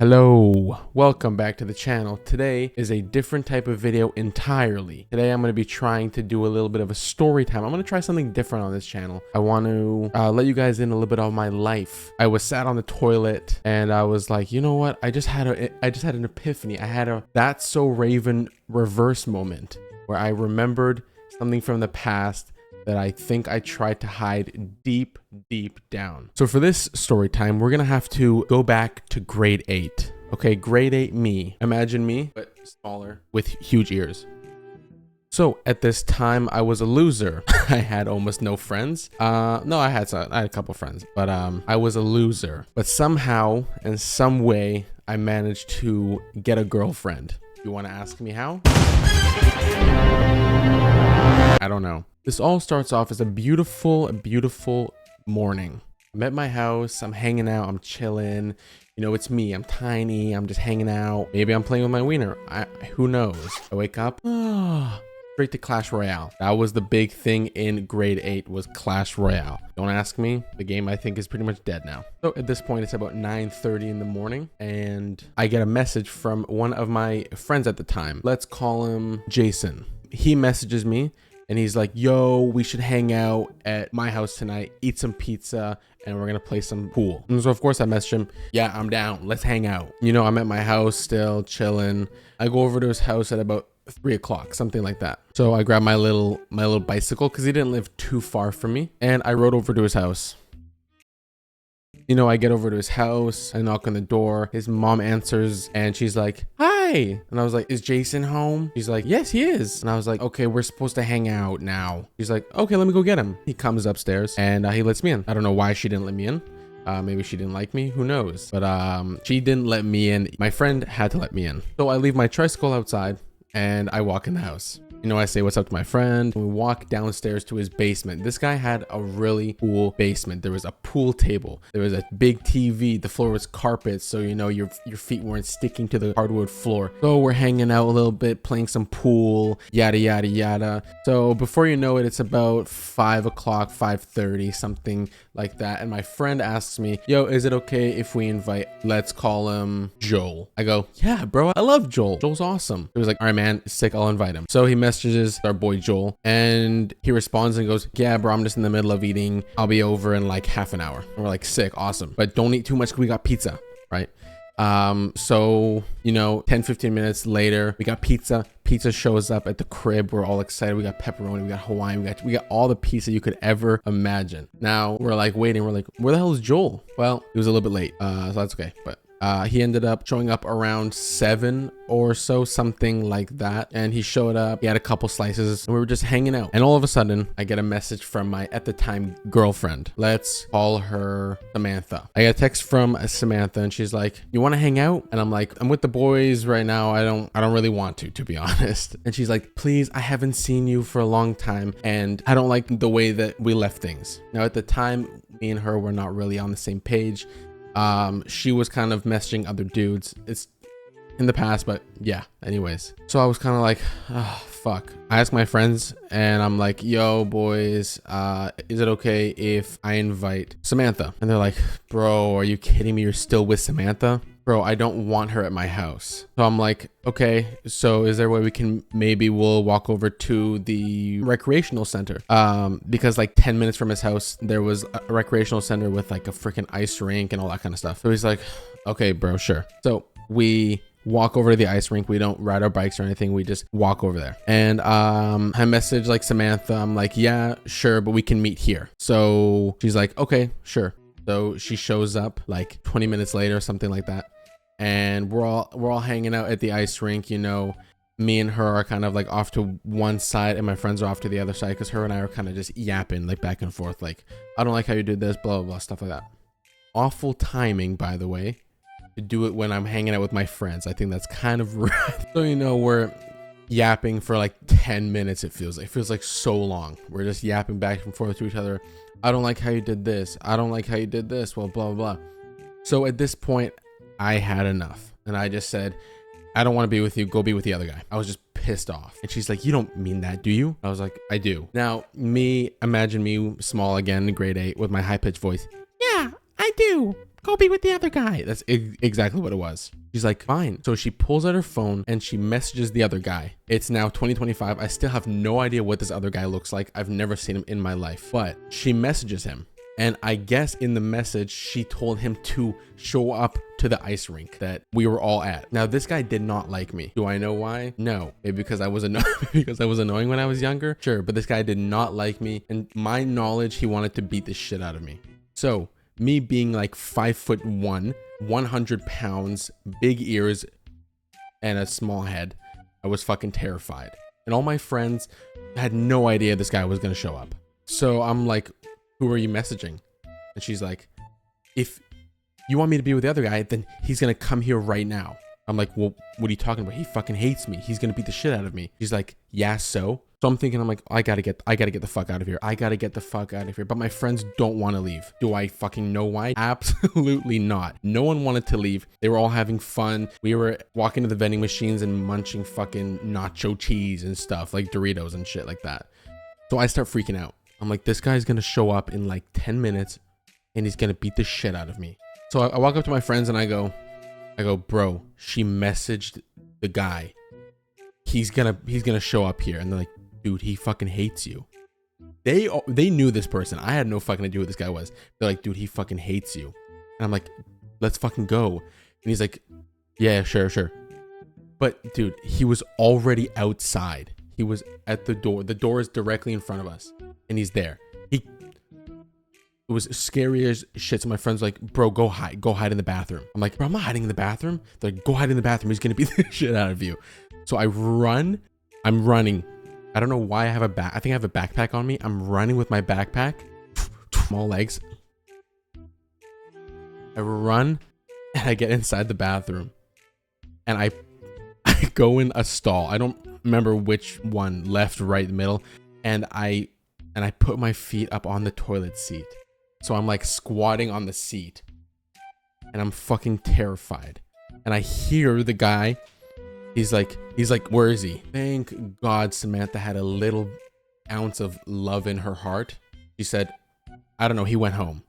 Hello, welcome back to the channel. Today is a different type of video entirely. Today I'm going to be trying to do a little bit of a story time. I'm going to try something different on this channel. I want to let you guys in a little bit of my life. I was sat on the toilet and I was like, you know what? I just had an epiphany. I had a That's So Raven reverse moment where I remembered something from the past that I think I tried to hide deep down. So for this story time, we're gonna have to go back to grade 8. Okay, grade 8 me. Imagine me, but smaller with huge ears. So at this time, I was a loser. I had almost no friends. No, I had a couple friends, but I was a loser. But somehow, in some way, I managed to get a girlfriend. You want to ask me how? I don't know. This all starts off as a beautiful morning. I'm at my house, I'm hanging out, I'm chilling. You know, it's me, I'm tiny, I'm just hanging out. Maybe I'm playing with my wiener. Who knows? I wake up, straight to Clash Royale. That was the big thing in grade 8 was Clash Royale. Don't ask me, the game I think is pretty much dead now. So at this point, it's about 9:30 in the morning and I get a message from one of my friends at the time. Let's call him Jason. He messages me and he's like, yo, we should hang out at my house tonight, eat some pizza, and we're gonna play some pool. And so of course I messaged him, yeah, I'm down, let's hang out. You know, I'm at my house still chilling. I go over to his house at about 3 o'clock, something like that. So I grabbed my little bicycle because he didn't live too far from me. And I rode over to his house. You know, I get over to his house, I knock on the door, his mom answers and she's like, hi. And I was like, is Jason home? She's like, yes, he is. And I was like, okay, we're supposed to hang out now. She's like, okay, let me go get him. He comes upstairs and he lets me in. I don't know why she didn't let me in. Maybe she didn't like me, who knows? But she didn't let me in. My friend had to let me in. So I leave my tricycle outside and I walk in the house. You know, I say what's up to my friend. We walk downstairs to his basement. This guy had a really cool basement. There was a pool table. There was a big TV. The floor was carpet, so you know your feet weren't sticking to the hardwood floor. So we're hanging out a little bit, playing some pool, yada yada yada. So before you know it, it's about 5 o'clock, 5:30, something like that. And my friend asks me, yo, is it okay if we invite, let's call him Joel? I go, yeah, bro, I love Joel. Joel's awesome. He was like, all right, man, sick, I'll invite him. So he messages our boy Joel and he responds and goes, yeah, bro, I'm just in the middle of eating. I'll be over in like half an hour. And we're like, sick, awesome. But don't eat too much because we got pizza, right? So, you know, 10-15 minutes later, we got pizza. Pizza shows up at the crib. We're all excited. We got pepperoni, we got Hawaiian, we got all the pizza you could ever imagine. Now we're like waiting. We're like, where the hell is Joel? Well, he was a little bit late. So that's okay. But he ended up showing up around 7 or so, something like that. And he showed up, he had a couple slices and we were just hanging out. And all of a sudden I get a message from my, at the time, girlfriend. Let's call her Samantha. I got a text from Samantha and she's like, you want to hang out? And I'm like, I'm with the boys right now. I don't really want to be honest. And she's like, please, I haven't seen you for a long time and I don't like the way that we left things. Now at the time, me and her were not really on the same page. She was kind of messaging other dudes. It's in the past, but yeah, anyways. So I was kind of like, oh, fuck. I asked my friends and I'm like, yo, boys, is it okay if I invite Samantha? And they're like, bro, are you kidding me? You're still with Samantha? Bro, I don't want her at my house. So I'm like, okay, so is there a way we can, maybe we'll walk over to the recreational center? Because like 10 minutes from his house, there was a recreational center with like a freaking ice rink and all that kind of stuff. So he's like, okay, bro, sure. So we walk over to the ice rink. We don't ride our bikes or anything. We just walk over there. And I message like Samantha. I'm like, yeah, sure, but we can meet here. So she's like, okay, sure. So she shows up like 20 minutes later, something like that. And we're all hanging out at the ice rink. You know, me and her are kind of like off to one side and my friends are off to the other side because her and I are kind of just yapping like back and forth. Like, I don't like how you did this, blah, blah, blah, stuff like that. Awful timing, by the way, to do it when I'm hanging out with my friends. I think that's kind of rude. So, you know, we're yapping for like 10 minutes. It feels like so long. We're just yapping back and forth to each other. I don't like how you did this. I don't like how you did this. Well, blah, blah, blah. So at this point, I had enough. And I just said, I don't want to be with you. Go be with the other guy. I was just pissed off. And she's like, you don't mean that, do you? I was like, I do. Now, imagine me small again in grade 8 with my high-pitched voice. Yeah, I do. go be with the other guy. That's exactly what it was. She's like, fine. So she pulls out her phone and she messages the other guy. It's now 2025. I still have no idea what this other guy looks like. I've never seen him in my life, but she messages him. And I guess in the message, she told him to show up to the ice rink that we were all at. Now, this guy did not like me. Do I know why? No. Maybe because I was annoying when I was younger? Sure, but this guy did not like me. And my knowledge, he wanted to beat the shit out of me. So me being like 5'1", 100 pounds, big ears, and a small head, I was fucking terrified. And all my friends had no idea this guy was going to show up. So I'm like, who are you messaging? And she's like, if you want me to be with the other guy, then he's going to come here right now. I'm like, well, what are you talking about? He fucking hates me. He's going to beat the shit out of me. She's like, yeah, so I'm thinking, I'm like, I gotta get the fuck out of here. I gotta get the fuck out of here. But my friends don't want to leave. Do I fucking know why? Absolutely not. No one wanted to leave. They were all having fun. We were walking to the vending machines and munching fucking nacho cheese and stuff, like Doritos and shit like that. So I start freaking out. I'm like, this guy's gonna show up in like 10 minutes and he's gonna beat the shit out of me. So I walk up to my friends and I go, bro, she messaged the guy. He's gonna show up here. And they're like, dude, he fucking hates you. They knew this person. I had no fucking idea who this guy was. They're like, dude, he fucking hates you. And I'm like, let's fucking go. And he's like, yeah, sure. But dude, he was already outside. He was at the door. The door is directly in front of us. And he's there. It was scary as shit. So my friend's like, bro, go hide in the bathroom. I'm like, bro, I'm not hiding in the bathroom. They're like, go hide in the bathroom. He's gonna beat the shit out of you. So I'm running. I don't know why I think I have a backpack on me. I'm running with my backpack. Small legs. I run and I get inside the bathroom. And I go in a stall. I don't remember which one, left, right, middle. And I put my feet up on the toilet seat. So I'm like squatting on the seat. And I'm fucking terrified. And I hear the guy. He's like, where is he? Thank God Samantha had a little ounce of love in her heart. She said, I don't know, he went home.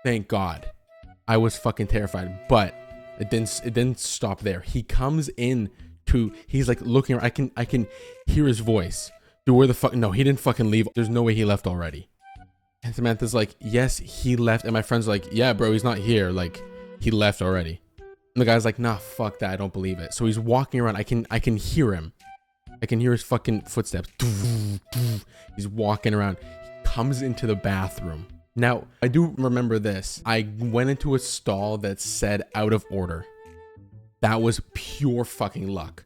Thank God. I was fucking terrified, but it didn't stop there. He comes in he's like looking around. I can hear his voice. Dude, where the fuck? No, he didn't fucking leave. There's no way he left already. And Samantha's like, yes, he left. And my friend's like, yeah, bro, he's not here. Like, he left already. And the guy's like, nah, fuck that. I don't believe it. So he's walking around. I can hear him. I can hear his fucking footsteps. He's walking around. He comes into the bathroom. Now, I do remember this. I went into a stall that said out of order. That was pure fucking luck.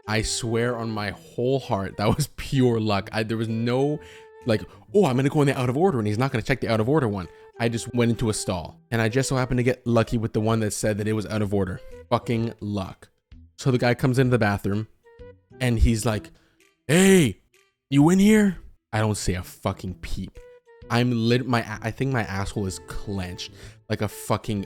I swear on my whole heart, that was pure luck. There was no like, oh, I'm going to go in the out of order and he's not going to check the out of order one. I just went into a stall and I just so happened to get lucky with the one that said that it was out of order. Fucking luck. So the guy comes into the bathroom and he's like, hey, you in here? I don't say a fucking peep. I think my asshole is clenched like a fucking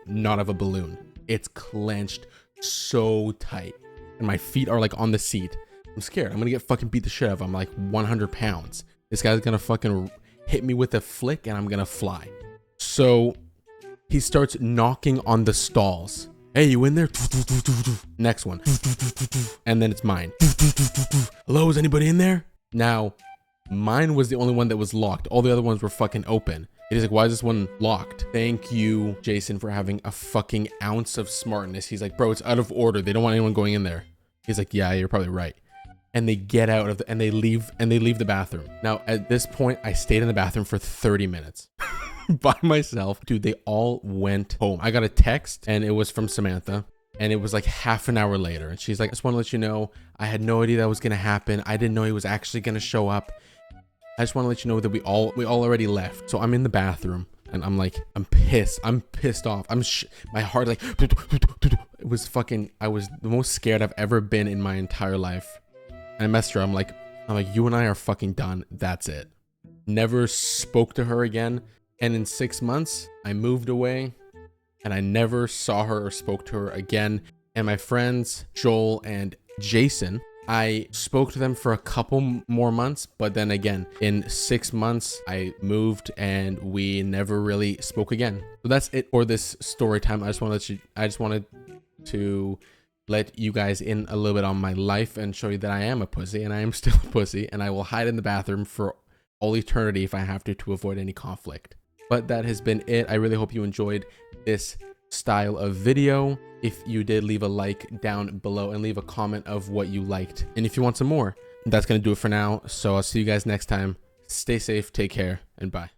knot of a balloon. It's clenched so tight and my feet are like on the seat. I'm scared. I'm gonna get fucking beat the shit out of. I'm like 100 pounds. This guy's gonna fucking hit me with a flick and I'm gonna fly. So he starts knocking on the stalls. Hey, you in there? Next one. And then it's mine. Hello, is anybody in there? Now, mine was the only one that was locked. All the other ones were fucking open. He's like, why is this one locked? Thank you, Jason, for having a fucking ounce of smartness. He's like, bro, it's out of order. They don't want anyone going in there. He's like, yeah, you're probably right. And they get out of and they leave the bathroom. Now, at this point, I stayed in the bathroom for 30 minutes by myself. Dude, they all went home. I got a text and it was from Samantha. And it was like half an hour later. And she's like, I just want to let you know, I had no idea that was going to happen. I didn't know he was actually going to show up. I just want to let you know that we all already left. So I'm in the bathroom and I'm like, I'm pissed. I'm pissed off. My heart like, it was fucking, I was the most scared I've ever been in my entire life. And I messaged her. I'm like, you and I are fucking done. That's it. Never spoke to her again. And in 6 months, I moved away and I never saw her or spoke to her again. And my friends, Joel and Jason, I spoke to them for a couple more months, but then again, in 6 months, I moved and we never really spoke again. So that's it for this story time. I just wanted to let you guys in a little bit on my life and show you that I am a pussy, and I am still a pussy, and I will hide in the bathroom for all eternity if I have to avoid any conflict. But that has been it. I really hope you enjoyed this style of video. If you did, leave a like down below and leave a comment of what you liked. And if you want some more, that's going to do it for now. So I'll see you guys next time. Stay safe, take care, and bye.